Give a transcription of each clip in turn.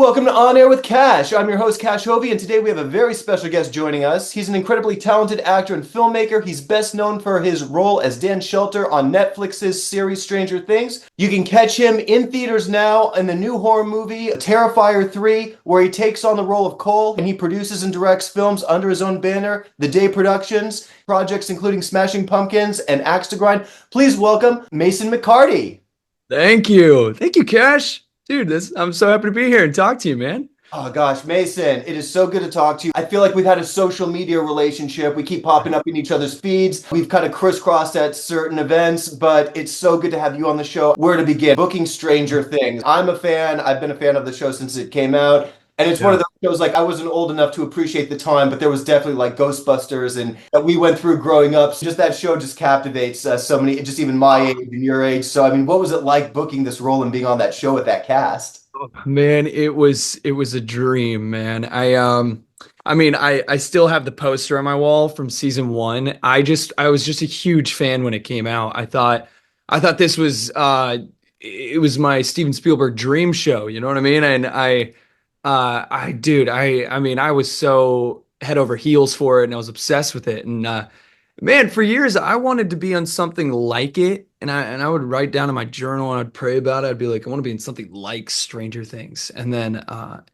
Welcome to On Air with Kash. I'm your host, Kash Hovey, and today we have a very special guest joining us. He's an incredibly talented actor and filmmaker. He's best known for his role as Dan Shelter on Netflix's series Stranger Things. You can catch him in theaters now in the new horror movie Terrifier 3, where he takes on the role of Cole, and he produces and directs films under his own banner, The Day Productions, projects including Smashing Pumpkins and Axe to Grind. Please welcome Mason Mecartea. Thank you. Thank you, Cash. Dude, I'm so happy to be here and talk to you, man. Oh gosh, Mason, it is so good to talk to you. I feel like we've had a social media relationship. We keep popping up in each other's feeds. We've kind of crisscrossed at certain events, but it's so good to have you on the show. Where to begin? Booking Stranger Things. I'm a fan. I've been a fan of the show since it came out. And it's one of Yeah. those shows, like, I wasn't old enough to appreciate the time, but there was definitely like Ghostbusters and that we went through growing up. So just that show just captivates so many, just even my age and your age. So, I mean, what was it like booking this role and being on that show with that cast? Man, it was a dream, man. I still have the poster on my wall from season one. I was just a huge fan when it came out. I thought this was it was my Steven Spielberg dream show, you know what I mean? And I was so head over heels for it and I was obsessed with it. And man, for years I wanted to be on something like it, and I would write down in my journal and I'd pray about it. I'd be like, I want to be in something like Stranger Things. And then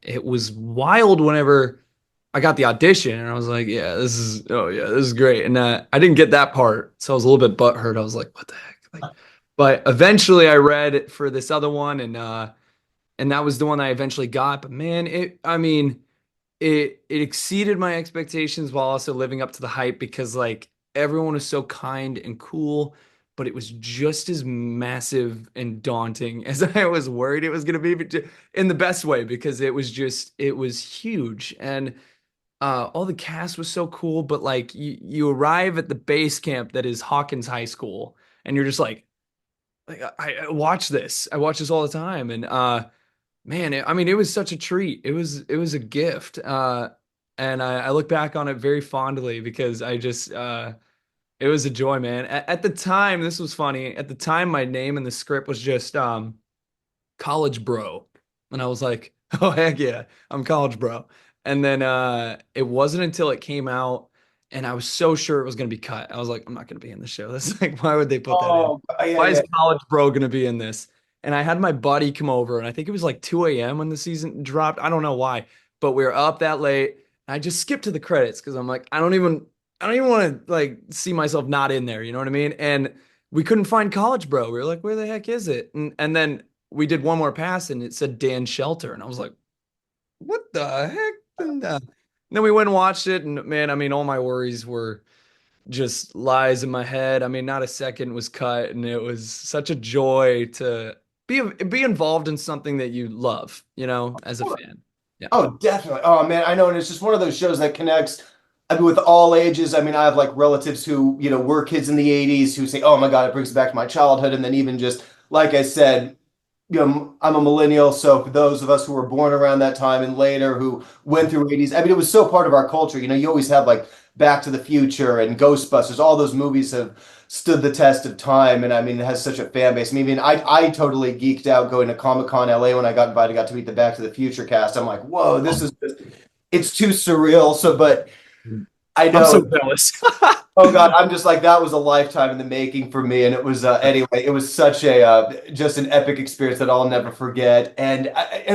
it was wild whenever I got the audition, and I was like, yeah, this is great. And I didn't get that part, so I was a little bit butthurt. I was like, what the heck? But eventually I read it for this other one, and that was the one I eventually got. But man, it exceeded my expectations while also living up to the hype because like everyone was so kind and cool, but it was just as massive and daunting as I was worried it was going to be, but in the best way, because it was huge. And all the cast was so cool, but like you arrive at the base camp that is Hawkins High School, and you're just like I watch this. I watch this all the time, and man, it was such a treat. It was a gift. And I look back on it very fondly because it was a joy, man. At the time, this was funny. At the time, my name in the script was just college bro. And I was like, oh heck yeah, I'm college bro. And then it wasn't until it came out and I was so sure it was gonna be cut. I was like, I'm not gonna be in the show. That's like, why would they put that in? Oh, yeah, Why is yeah. college bro gonna be in this? And I had my buddy come over, and I think it was like 2 a.m. when the season dropped. I don't know why, but we were up that late. I just skipped to the credits because I'm like, I don't even want to like see myself not in there. You know what I mean? And we couldn't find College Bro. We were like, where the heck is it? And then we did one more pass, and it said Dan Shelter, and I was like, what the heck? And then we went and watched it, and man, all my worries were just lies in my head. Not a second was cut, and it was such a joy to be involved in something that you love, as a fan. Yeah. Oh, definitely. Oh man, I know, and it's just one of those shows that connects. I mean, with all ages. I mean, I have like relatives who, were kids in the '80s who say, "Oh my God, it brings back my childhood." And then even just like I said, I'm a millennial, so for those of us who were born around that time and later who went through '80s, I mean, it was so part of our culture. You always have like Back to the Future and Ghostbusters. All those movies have stood the test of time, and I mean, it has such a fan base. I totally geeked out going to Comic-Con LA when I got invited, got to meet the Back to the Future cast. I'm like, whoa, this is it's too surreal. So, but I I'm so know. jealous. Oh God, I'm just like that was a lifetime in the making for me, and it was anyway. It was such a just an epic experience that I'll never forget. And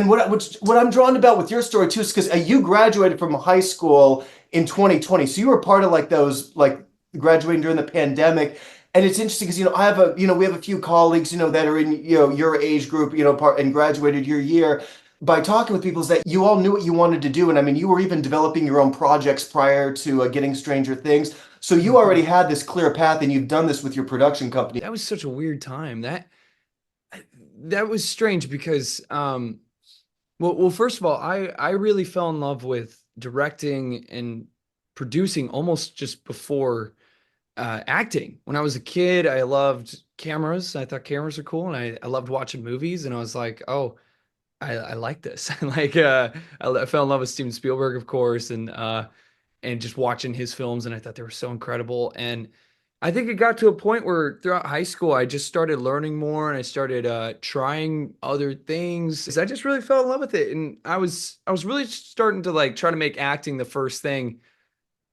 what I'm drawn about with your story too is because you graduated from high school in 2020, so you were part of like those like graduating during the pandemic. And it's interesting because I have a we have a few colleagues that are in your age group part and graduated your year by talking with people is that you all knew what you wanted to do. And I mean, you were even developing your own projects prior to getting Stranger Things. So you already had this clear path and you've done this with your production company. That was such a weird time. That was strange because well, first of all, I really fell in love with directing and producing almost just before acting. When I was a kid, I loved cameras. I thought cameras are cool, and I loved watching movies. And I was like, oh, I like this. I fell in love with Steven Spielberg, of course, and just watching his films, and I thought they were so incredible. And I think it got to a point where throughout high school, I just started learning more and I started trying other things. 'Cause I just really fell in love with it. And I was really starting to like try to make acting the first thing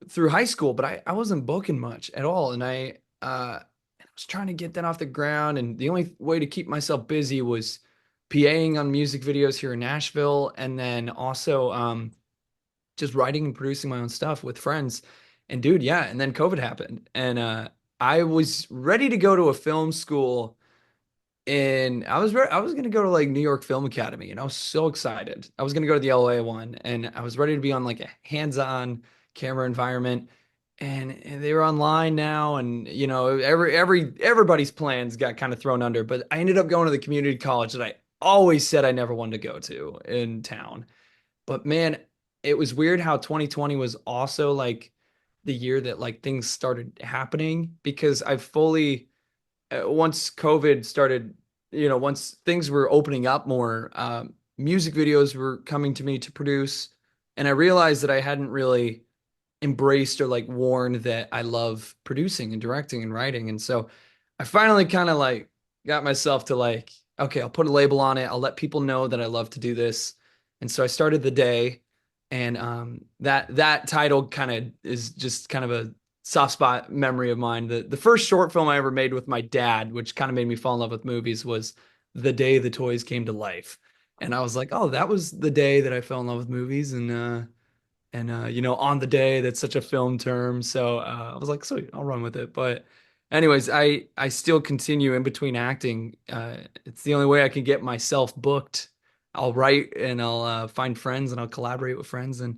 through high school, but I wasn't booking much at all. And I was trying to get that off the ground. And the only way to keep myself busy was PAing on music videos here in Nashville. And then also just writing and producing my own stuff with friends. And dude, yeah. And then COVID happened. And I was ready to go to a film school and I was gonna go to like New York Film Academy, and I was so excited. I was gonna go to the LA one, and I was ready to be on like a hands-on camera environment. And they were online now, and you know everybody's plans got kind of thrown under. But I ended up going to the community college that I always said I never wanted to go to in town. But man, it was weird how 2020 was also like the year that like things started happening because I fully once COVID started, once things were opening up more, music videos were coming to me to produce. And I realized that I hadn't really embraced or like worn that I love producing and directing and writing. And so I finally kind of like got myself to like, okay, I'll put a label on it. I'll let people know that I love to do this. And so I started The Day. And that title kind of is just kind of a soft spot memory of mine. The first short film I ever made with my dad, which kind of made me fall in love with movies, was The Day the Toys Came to Life. And I was like, oh, that was the day that I fell in love with movies. On the day, that's such a film term. So I was like, sweet, I'll run with it. But anyways, I still continue in between acting. It's the only way I can get myself booked. I'll write and I'll find friends and I'll collaborate with friends and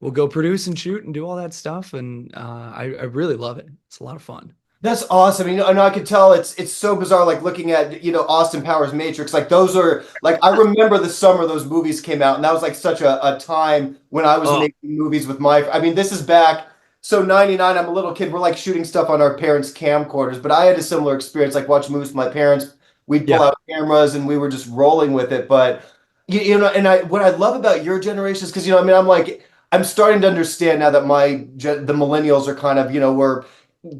we'll go produce and shoot and do all that stuff. And I really love it. It's a lot of fun. That's awesome. And I could tell it's so bizarre, like looking at, Austin Powers Matrix. Like those are like I remember the summer those movies came out, and that was like such a time when I was Oh, making movies with my I mean, this is back so 99, I'm a little kid. We're like shooting stuff on our parents' camcorders, but I had a similar experience, like watching movies with my parents. We'd pull yeah. out cameras and we were just rolling with it. But and I what I love about your generation is because I'm like I'm starting to understand now that the millennials are kind of, we're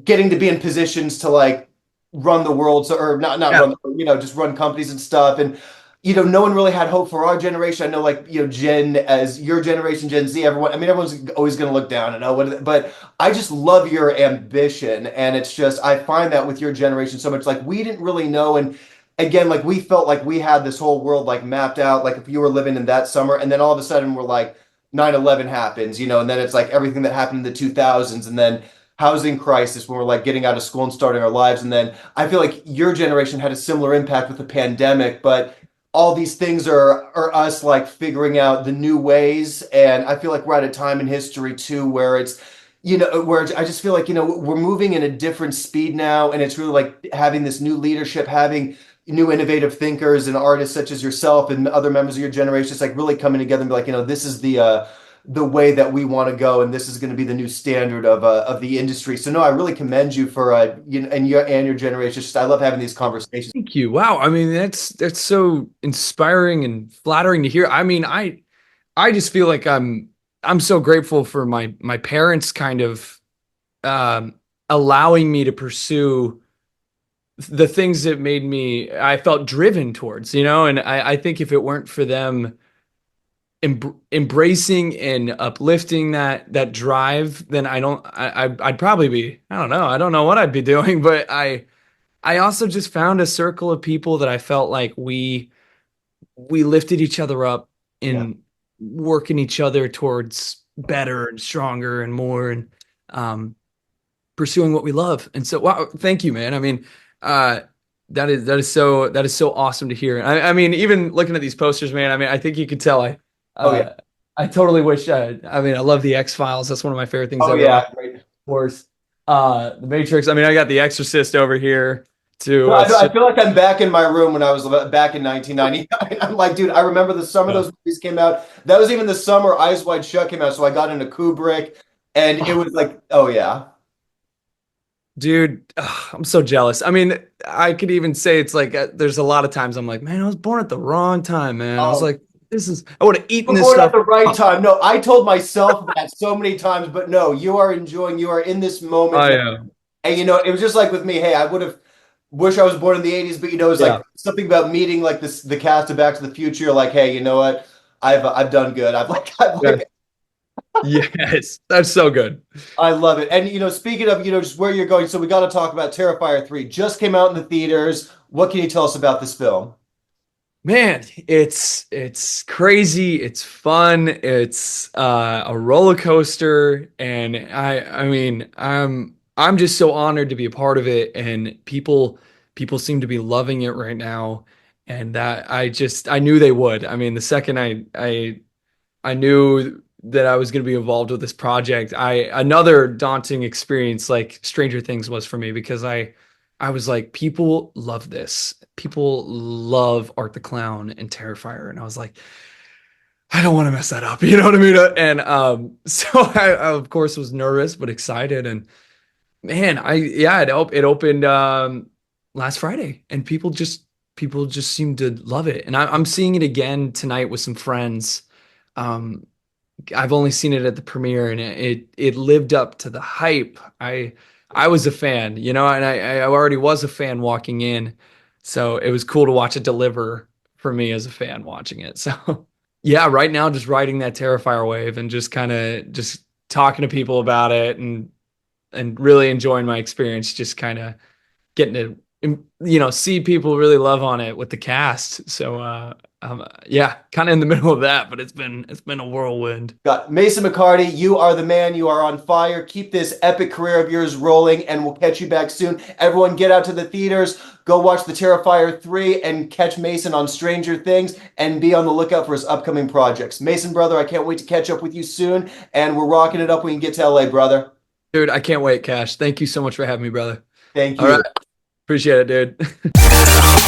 getting to be in positions to like run the world, so or not Yeah. run, just run companies and stuff. And no one really had hope for our generation. I know, like, Gen as your generation, Gen Z, everyone. I mean, everyone's always going to look down and but I just love your ambition, and it's just I find that with your generation so much. Like we didn't really know, and again, like we felt like we had this whole world like mapped out. Like if you were living in that summer, and then all of a sudden we're like 9/11 happens, and then it's like everything that happened in the 2000s, and then housing crisis when we're like getting out of school and starting our lives. And then I feel like your generation had a similar impact with the pandemic, but all these things are us like figuring out the new ways. And I feel like we're at a time in history too where it's where I just feel like we're moving in a different speed now, and it's really like having this new leadership, having new innovative thinkers and artists such as yourself and other members of your generation, it's like really coming together and be like, this is the way that we want to go, and this is going to be the new standard of the industry. So no, I really commend you for and your generation. Just I love having these conversations. Thank you. Wow. I mean, that's so inspiring and flattering to hear. I mean, I just feel like I'm so grateful for my parents kind of um allowing me to pursue the things that made me I felt driven towards, and I think if it weren't for them embracing and uplifting that drive, then I'd probably be, I don't know. I don't know what I'd be doing, but I also just found a circle of people that I felt like we lifted each other up Yeah. in working each other towards better and stronger and more and um pursuing what we love. And so, wow, thank you, man. I mean, uh, that is so awesome to hear. I mean, even looking at these posters, man. I mean, I think you could tell Oh yeah. uh, I totally wish. I mean, I love the X Files. That's one of my favorite things Oh ever. On yeah. Great. course, the Matrix. I mean, I got the Exorcist over here No, too. I feel like I'm back in my room when I was back in 1999. I'm like, dude, I remember the summer Yeah. those movies came out. That was even the summer Eyes Wide Shut came out. So I got into Kubrick, and it Oh, was like, oh yeah. dude, I'm so jealous. I mean, I could even say it's like there's a lot of times I'm like, man, I was born at the wrong time, man. I was Oh, like, I would have you eaten were this born at stuff. the right time. No, I told myself that so many times, but no, you are in this moment I now. am. And it was just like with me. Hey, I would have wish I was born in the '80s, but it's Yeah. like something about meeting like this the cast of Back to the Future. Like, hey, you know what? I've done good. Yes. Yes. That's so good. I love it. And speaking of just where you're going, so we got to talk about Terrifier 3. Just came out in the theaters. What can you tell us about this film? Man, it's crazy, it's fun, it's a roller coaster, and I mean, I'm just so honored to be a part of it, and people seem to be loving it right now, and that I knew they would. I mean, the second I knew that I was going to be involved with this project. Another daunting experience like Stranger Things was for me because I was like, people love this. People love Art the Clown and Terrifier, and I was like, I don't want to mess that up. You know what I mean? And so I of course was nervous but excited, and man, it opened last Friday, and people just seem to love it, and I'm seeing it again tonight with some friends. Um, I've only seen it at the premiere, and it lived up to the hype. I was a fan, and I already was a fan walking in, so it was cool to watch it deliver for me as a fan watching it. So yeah, right now just riding that Terrifier wave and just kind of just talking to people about it and really enjoying my experience, just kind of getting to see people really love on it with the cast. So yeah, kind of in the middle of that, but it's been a whirlwind. Got Mason Mecartea, you are the man. You are on fire. Keep this epic career of yours rolling, and we'll catch you back soon. Everyone, get out to the theaters. Go watch The Terrifier 3 and catch Mason on Stranger Things, and be on the lookout for his upcoming projects. Mason, brother, I can't wait to catch up with you soon, and we're rocking it up when you get to LA, brother. Dude, I can't wait, Cash. Thank you so much for having me, brother. Thank All right. you. Appreciate it, dude.